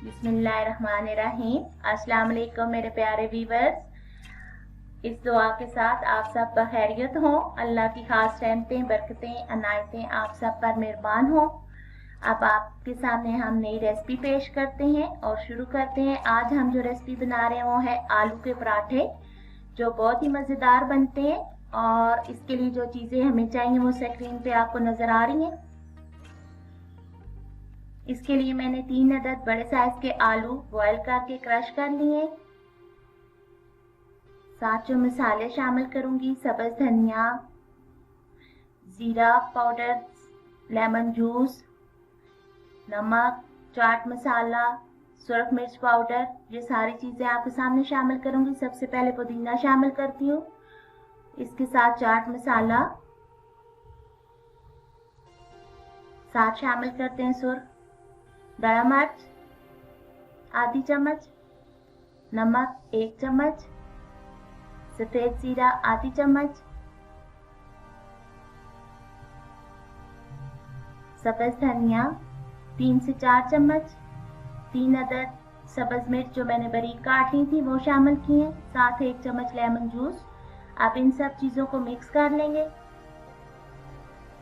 बिस्मिल्लाहिर्रहमानिर्रहीम। अस्सलाम वालेकुम मेरे प्यारे व्यूवर्स। इस दुआ के साथ आप सब बखैरियत हों, अल्लाह की खास रहमतें, बरकतें, अनायतें आप सब पर मेहरबान हों। अब आपके सामने हम नई रेसिपी पेश करते हैं और शुरू करते हैं। आज हम जो रेसिपी बना रहे हैं वो है आलू के पराठे, जो बहुत ही मज़ेदार बनते हैं। और इसके लिए जो चीज़ें हमें चाहिए वो स्क्रीन पे आपको नज़र आ रही हैं। इसके लिए मैंने 3 अदद बड़े साइज के आलू बॉयल करके क्रश कर लिए। साथ जो मसाले शामिल करूंगी, सब्ज धनिया, जीरा पाउडर, लेमन जूस, नमक, चाट मसाला, सुरख मिर्च पाउडर, ये सारी चीज़ें आपके सामने शामिल करूंगी। सबसे पहले पुदीना शामिल करती हूँ, इसके साथ चाट मसाला, साथ शामिल करते हैं सुरख, दड़ा मिर्च आधी चम्मच, नमक 1 चम्मच, सफ़ेद जीरा आधी चम्मच, सब्ज धनिया 3 से 4 चम्मच, 3 अदद सब्ज मिर्च जो मैंने बारीक काट ली थी वो शामिल किए, साथ 1 चम्मच लेमन जूस। अब इन सब चीज़ों को मिक्स कर लेंगे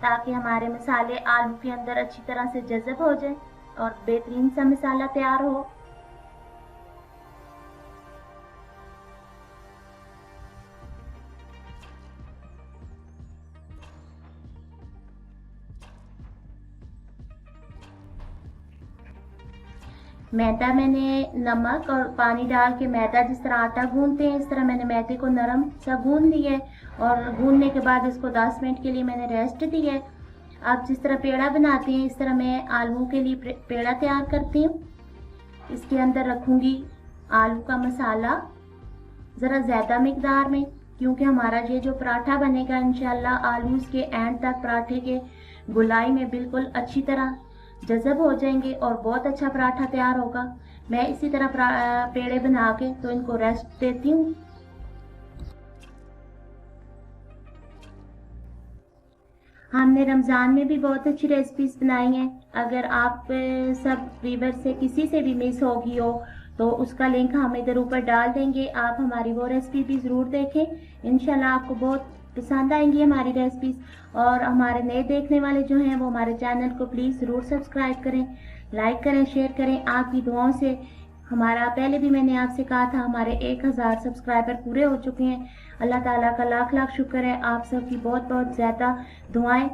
ताकि हमारे मसाले आलू के अंदर अच्छी तरह से जज़ब हो जाए और बेहतरीन सा मसाला तैयार हो। मैदा मैंने नमक और पानी डाल के मैदा जिस तरह आटा गूंदते हैं इस तरह मैंने मैदे को नरम सा गूंद लिया है और गूंदने के बाद इसको 10 मिनट के लिए मैंने रेस्ट दी है। अब जिस तरह पेड़ा बनाते हैं इस तरह मैं आलू के लिए पेड़ा तैयार करती हूँ। इसके अंदर रखूँगी आलू का मसाला ज़रा ज़्यादा मिकदार में, क्योंकि हमारा ये जो पराठा बनेगा इंशाल्लाह आलू इसके एंड तक पराठे के गोलाई में बिल्कुल अच्छी तरह जज़ब हो जाएंगे और बहुत अच्छा पराठा तैयार होगा। मैं इसी तरह पेड़े बना के तो इनको रेस्ट देती हूँ। हमने रमज़ान में भी बहुत अच्छी रेसिपीज़ बनाई हैं। अगर आप सब व्यूवर से किसी से भी मिस होगी हो तो उसका लिंक हम इधर ऊपर डाल देंगे, आप हमारी वो रेसिपी भी ज़रूर देखें। इंशाल्लाह आपको बहुत पसंद आएंगी हमारी रेसिपीज़। और हमारे नए देखने वाले जो हैं वो हमारे चैनल को प्लीज़ ज़रूर सब्सक्राइब करें, लाइक करें, शेयर करें। आपकी दुआओं से हमारा, पहले भी मैंने आपसे कहा था, हमारे 1000 सब्सक्राइबर पूरे हो चुके हैं। अल्लाह ताला का लाख लाख शुक्र है, आप सबकी बहुत बहुत ज़्यादा दुआएं।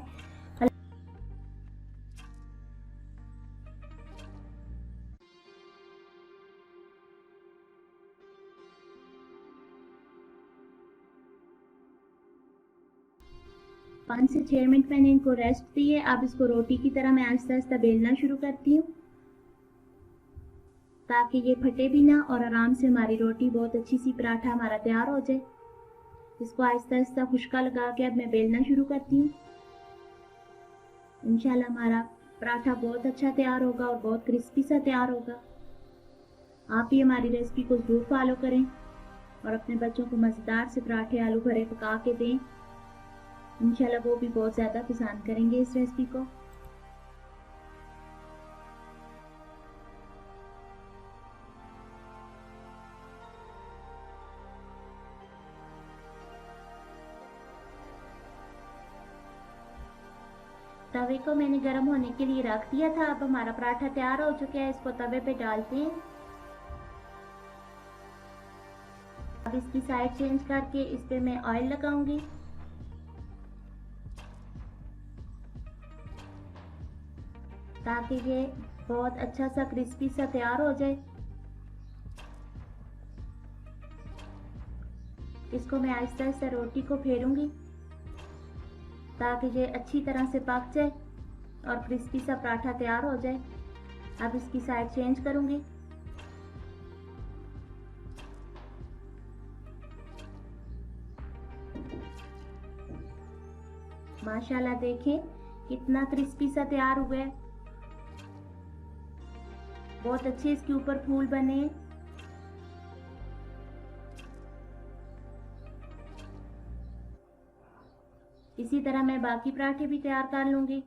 5 से 6 मिनट मैंने इनको रेस्ट दी है। अब इसको रोटी की तरह मैं आहिस्ता आहिस्ता बेलना शुरू करती हूँ ताकि ये फटे भी ना और आराम से हमारी रोटी, बहुत अच्छी सी पराठा हमारा तैयार हो जाए। इसको आहिस्ता आहिस्ता खुशका लगा के अब मैं बेलना शुरू करती हूँ। इंशाल्लाह हमारा पराठा बहुत अच्छा तैयार होगा और बहुत क्रिस्पी सा तैयार होगा। आप भी हमारी रेसिपी को ज़रूर फॉलो करें और अपने बच्चों को मज़ेदार से पराठे आलू भरे पका के दें। इंशाल्लाह वो भी बहुत ज़्यादा पसंद करेंगे इस रेसिपी को। तवे को मैंने गर्म होने के लिए रख दिया था। अब हमारा पराठा तैयार हो चुका है, इसको तवे पे डालते हैं। अब इसकी साइड चेंज करके इस पे मैं ऑयल लगाऊंगी। ताकि ये बहुत अच्छा सा क्रिस्पी सा तैयार हो जाए। इसको मैं आहिस्ता आहिस्ता रोटी को फेरूंगी ताकि ये अच्छी तरह से पक जाए और क्रिस्पी सा पराठा तैयार हो जाए। अब इसकी साइड चेंज करूंगी। माशाल्लाह देखें कितना क्रिस्पी सा तैयार हुआ है, बहुत अच्छे इसके ऊपर फूल बने हैं। इसी तरह मैं बाकी पराठे भी तैयार कर लूंगी।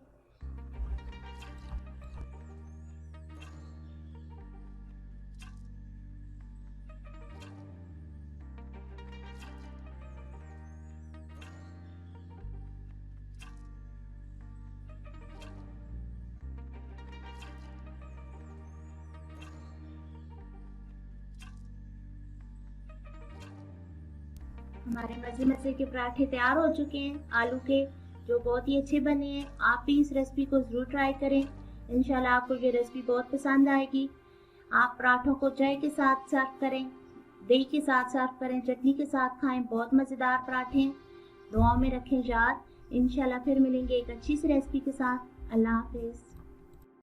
हमारे मज़े मज़े के पराठे तैयार हो चुके हैं आलू के, जो बहुत ही अच्छे बने हैं। आप भी इस रेसिपी को ज़रूर ट्राई करें, इंशाल्लाह आपको ये रेसिपी बहुत पसंद आएगी। आप पराठों को चाय के साथ सर्व करें, दही के साथ सर्व करें, चटनी के साथ खाएं, बहुत मज़ेदार पराठे हैं। दुआओं में रखें याद। इंशाल्लाह फिर मिलेंगे एक अच्छी सी रेसिपी के साथ। अल्लाह हाफिज़।